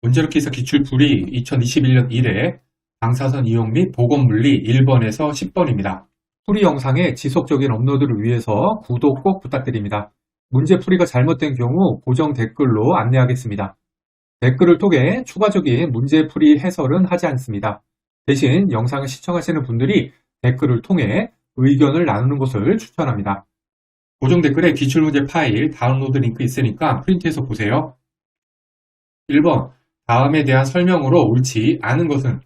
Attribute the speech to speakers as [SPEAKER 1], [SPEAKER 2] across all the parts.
[SPEAKER 1] 문제로키서 기출풀이 2021년 1회 방사선 이용 및 보건물리 1번에서 10번입니다. 풀이 영상의 지속적인 업로드를 위해서 구독 꼭 부탁드립니다. 문제 풀이가 잘못된 경우 고정 댓글로 안내하겠습니다. 댓글을 통해 추가적인 문제 풀이 해설은 하지 않습니다. 대신 영상을 시청하시는 분들이 댓글을 통해 의견을 나누는 것을 추천합니다. 고정 댓글에 기출문제 파일 다운로드 링크 있으니까 프린트해서 보세요. 1번 다음에 대한 설명으로 옳지 않은 것은?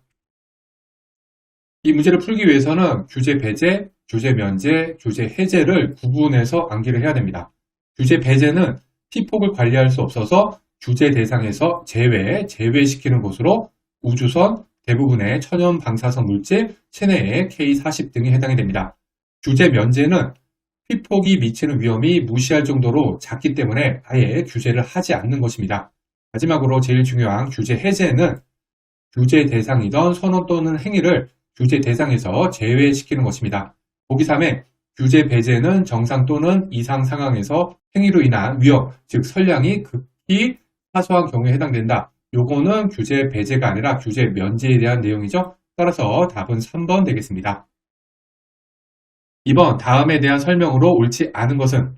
[SPEAKER 1] 이 문제를 풀기 위해서는 규제 배제, 규제 면제, 규제 해제를 구분해서 암기를 해야 됩니다. 규제 배제는 피폭을 관리할 수 없어서 규제 대상에서 제외시키는 것으로 우주선, 대부분의 천연 방사선 물질, 체내의 K40 등이 해당이 됩니다. 규제 면제는 피폭이 미치는 위험이 무시할 정도로 작기 때문에 아예 규제를 하지 않는 것입니다. 마지막으로 제일 중요한 규제 해제는 규제 대상이던 선언 또는 행위를 규제 대상에서 제외시키는 것입니다. 보기 3에 규제 배제는 정상 또는 이상 상황에서 행위로 인한 위험, 즉 선량이 극히 사소한 경우에 해당된다. 요거는 규제 배제가 아니라 규제 면제에 대한 내용이죠. 따라서 답은 3번 되겠습니다. 2번 다음에 대한 설명으로 옳지 않은 것은?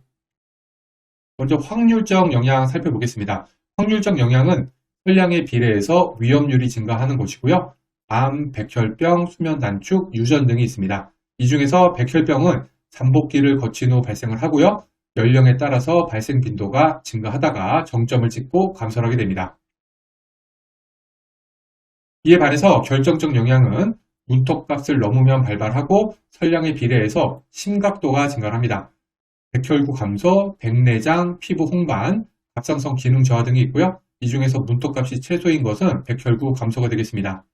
[SPEAKER 1] 먼저 확률적 영향 살펴보겠습니다. 확률적 영향은 선량에 비례해서 위험률이 증가하는 것이고요. 암, 백혈병, 수면 단축, 유전 등이 있습니다. 이 중에서 백혈병은 잠복기를 거친 후 발생을 하고요. 연령에 따라서 발생 빈도가 증가하다가 정점을 찍고 감소하게 됩니다. 이에 반해서 결정적 영향은 문턱값을 넘으면 발발하고 선량에 비례해서 심각도가 증가합니다. 백혈구 감소, 백내장, 피부 홍반, 갑상선 기능 저하 등이 있고요. 이 중에서 문턱값이 최소인 것은 백혈구 감소가 되겠습니다.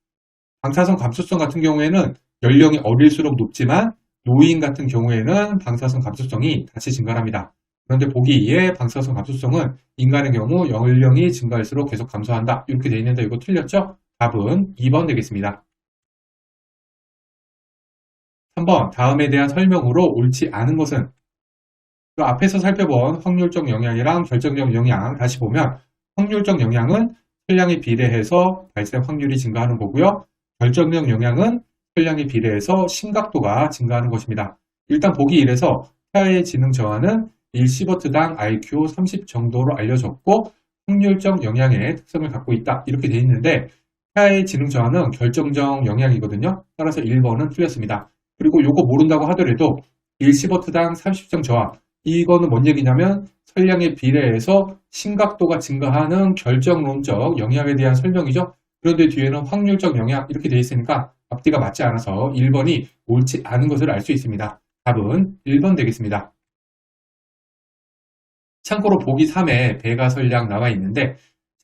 [SPEAKER 1] 방사선 감소성 같은 경우에는 연령이 어릴수록 높지만 노인 같은 경우에는 방사선 감소성이 다시 증가합니다. 그런데 보기 2의 방사선 감소성은 인간의 경우 연령이 증가할수록 계속 감소한다. 이렇게 되어 있는데 이거 틀렸죠? 답은 2번 되겠습니다. 3번 다음에 대한 설명으로 옳지 않은 것은? 앞에서 살펴본 확률적 영향이랑 결정적 영향 다시 보면 확률적 영향은 선량에 비례해서 발생 확률이 증가하는 거고요. 결정적 영향은 선량에 비례해서 심각도가 증가하는 것입니다. 일단 보기 1에서 폐하의 지능 저하는 1시버트당 IQ 30 정도로 알려졌고 확률적 영향의 특성을 갖고 있다. 이렇게 되어 있는데 폐하의 지능 저하는 결정적 영향이거든요. 따라서 1번은 틀렸습니다. 그리고 이거 모른다고 하더라도 1시버트당 30점 저하 이거는 뭔 얘기냐면 선량에 비례해서 심각도가 증가하는 결정론적 영향에 대한 설명이죠. 그런데 뒤에는 확률적 영향 이렇게 되어 있으니까 앞뒤가 맞지 않아서 1번이 옳지 않은 것을 알 수 있습니다. 답은 1번 되겠습니다. 참고로 보기 3에 배가 선량 나와 있는데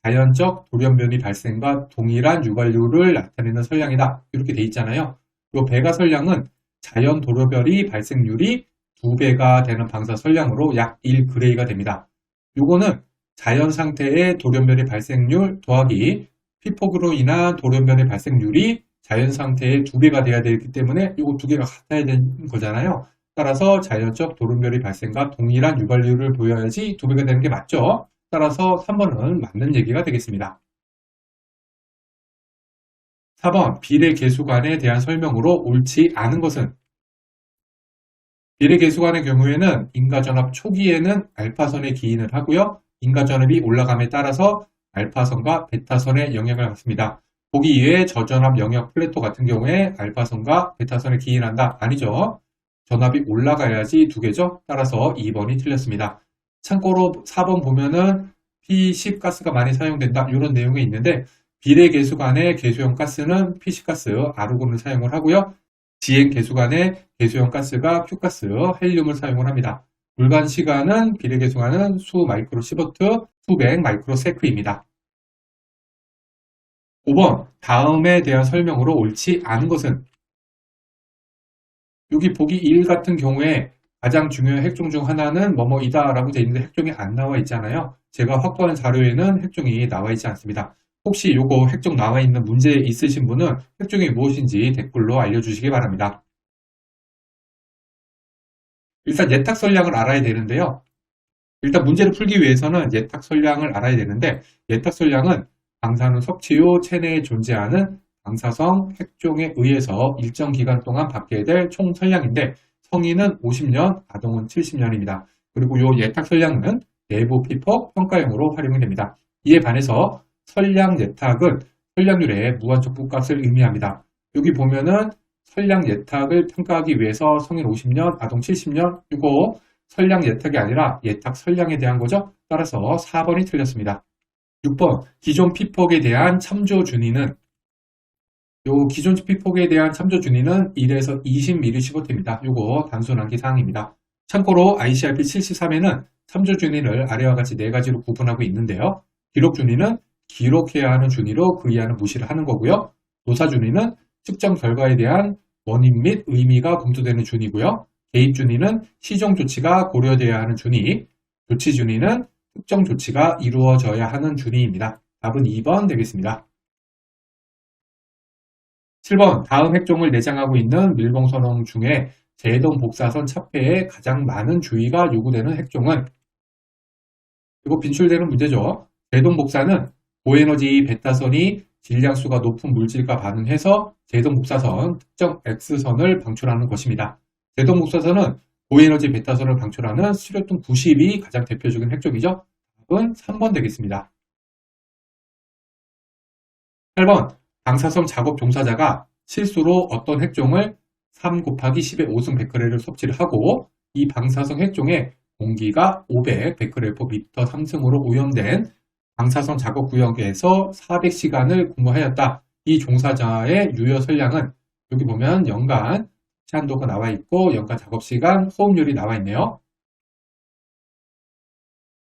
[SPEAKER 1] 자연적 돌연변이 발생과 동일한 유발률을 나타내는 선량이다. 이렇게 되어 있잖아요. 이 배가 선량은 자연 돌연변이 발생률이 2배가 되는 방사 선량으로 약 1그레이가 됩니다. 요거는 자연 상태의 돌연변이 발생률 더하기 피폭으로 인한 돌연변이 발생률이 자연 상태의 2배가 돼야 되기 때문에 이거 2개가 같아야 되는 거잖아요. 따라서 자연적 돌연변이 발생과 동일한 유발률을 보여야지 2배가 되는 게 맞죠. 따라서 3번은 맞는 얘기가 되겠습니다. 4번 비례계수관에 대한 설명으로 옳지 않은 것은? 비례계수관의 경우에는 인과전압 초기에는 알파선에 기인을 하고요. 인과전압이 올라감에 따라서 알파선과 베타선의 영향을 받습니다. 보기 2의 저전압 영역 플래토 같은 경우에 알파선과 베타선에 기인한다. 아니죠. 전압이 올라가야지 2개죠. 따라서 2번이 틀렸습니다. 참고로 4번 보면은 P10 가스가 많이 사용된다. 이런 내용이 있는데 비례계수관의 계수형 가스는 P10 가스, 아르곤을 사용을 하고요. 지행 계수관의 계수형 가스가 Q가스, 헬륨을 사용을 합니다. 불간 시간은 비례계수관은 수 마이크로 시버트, 수백 마이크로 세크입니다. 5번 다음에 대한 설명으로 옳지 않은 것은? 여기 보기 1 같은 경우에 가장 중요한 핵종 중 하나는 뭐뭐이다 라고 되어 있는데 핵종이 안 나와 있잖아요. 제가 확보한 자료에는 핵종이 나와 있지 않습니다. 혹시 요거 핵종 나와 있는 문제 있으신 분은 핵종이 무엇인지 댓글로 알려주시기 바랍니다. 일단 예탁 선량을 알아야 되는데요. 일단 문제를 풀기 위해서는 예탁 선량을 알아야 되는데 예탁 선량은 방사능 섭취 후 체내에 존재하는 방사성 핵종에 의해서 일정 기간 동안 받게 될 총 선량인데 성인은 50년, 아동은 70년입니다. 그리고 이 예탁 선량은 내부 피폭 평가용으로 활용이 됩니다. 이에 반해서 선량 예탁은 선량률의 무한정 값을 의미합니다. 여기 보면은 선량 예탁을 평가하기 위해서 성인 50년, 아동 70년, 이거 선량 예탁이 아니라 예탁 선량에 대한 거죠. 따라서 4번이 틀렸습니다. 6번, 기존 피폭에 대한 참조 준위는 기존 피폭에 대한 참조 준위는 1에서 20mSib입니다. 요거 단순 암기 사항입니다. 참고로 ICRP 73에는 참조 준위를 아래와 같이 4가지로 구분하고 있는데요. 기록 준위는 기록해야 하는 준위로 그 이하는 무시를 하는 거고요. 조사 준위는 측정 결과에 대한 원인 및 의미가 검토되는 준위고요. 개입 준위는 시정 조치가 고려되어야 하는 준위, 조치 준위는 특정 조치가 이루어져야 하는 준위입니다. 답은 2번 되겠습니다. 7번, 다음 핵종을 내장하고 있는 밀봉선홍 중에 제동-복사선 차폐에 가장 많은 주의가 요구되는 핵종은? 이거 빈출되는 문제죠. 제동복사는 고에너지 베타선이 질량수가 높은 물질과 반응해서 제동복사선 특정 X선을 방출하는 것입니다. 제동복사선은 고에너지 베타선을 방출하는 수료통 90이 가장 대표적인 핵종이죠. 답은 3번 되겠습니다. 8번, 방사성 작업 종사자가 실수로 어떤 핵종을 3 곱하기 10의 5승 베크렐을 섭취를 하고 이 방사성 핵종에 공기가 500 베크렐/미터 상승으로 오염된 방사선 작업 구역에서 400시간을 근무하였다. 이 종사자의 유효 선량은 여기 보면 연간 섭취한도가 나와 있고 연간 작업시간, 호흡률이 나와 있네요.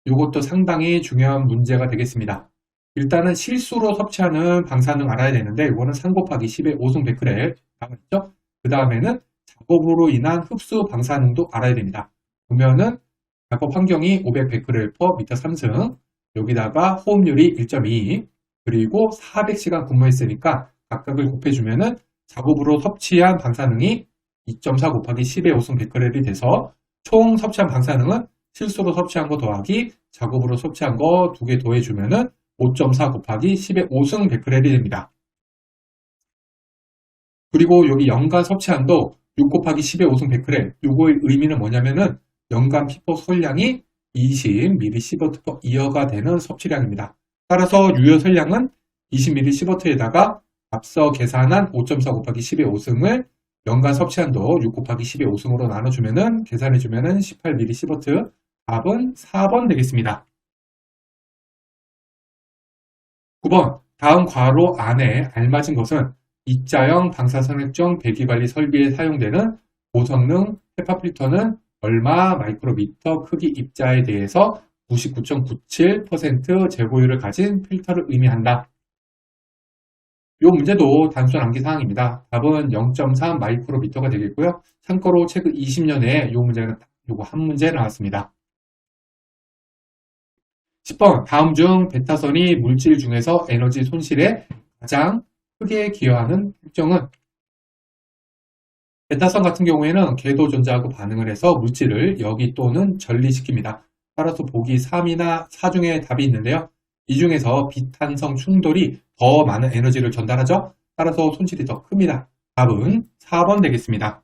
[SPEAKER 1] 이것도 상당히 중요한 문제가 되겠습니다. 일단은 실수로 섭취하는 방사능 알아야 되는데 이거는 3 곱하기 10의 5승 베크렐 나와 있죠. 그 다음에는 작업으로 인한 흡수 방사능도 알아야 됩니다. 보면은 작업 환경이 500 베크렐/미터 상승, 여기다가 호흡률이 1.2, 그리고 400시간 근무했으니까 각각을 곱해주면은 작업으로 섭취한 방사능이 2.4 곱하기 10의 5승 베크렐이 돼서 총 섭취한 방사능은 실수로 섭취한 거 더하기 작업으로 섭취한 거 2개 더해주면은 5.4 곱하기 10의 5승 베크렐이 됩니다. 그리고 여기 연간 섭취한도 6 곱하기 10의 5승 베크렐, 요거의 의미는 뭐냐면은 연간 피폭 선량이 20mSv/Y가 되는 섭취량입니다. 따라서 유효 선량은 20mSv에다가 앞서 계산한 5.4 곱하기 10의 5승을 연간 섭취한도 6 곱하기 10의 5승으로 나눠주면은 계산해주면은 18mSv. 답은 4번 되겠습니다. 9번, 다음 괄호 안에 알맞은 것은 입자형 방사선 핵종 배기관리 설비에 사용되는 고성능 헤파 필터는 얼마 마이크로미터 크기 입자에 대해서 99.97% 재고율을 가진 필터를 의미한다. 이 문제도 단순 암기 사항입니다. 답은 0.3 마이크로미터가 되겠고요. 참고로 최근 20년에 이 문제는 요거 한 문제 나왔습니다. 10번, 다음 중 베타선이 물질 중에서 에너지 손실에 가장 크게 기여하는 핵종은? 베타선 같은 경우에는 궤도 존재하고 반응을 해서 물질을 여기 또는 전리시킵니다. 따라서 보기 3이나 4 중에 답이 있는데요. 이 중에서 비탄성 충돌이 더 많은 에너지를 전달하죠. 따라서 손실이 더 큽니다. 답은 4번 되겠습니다.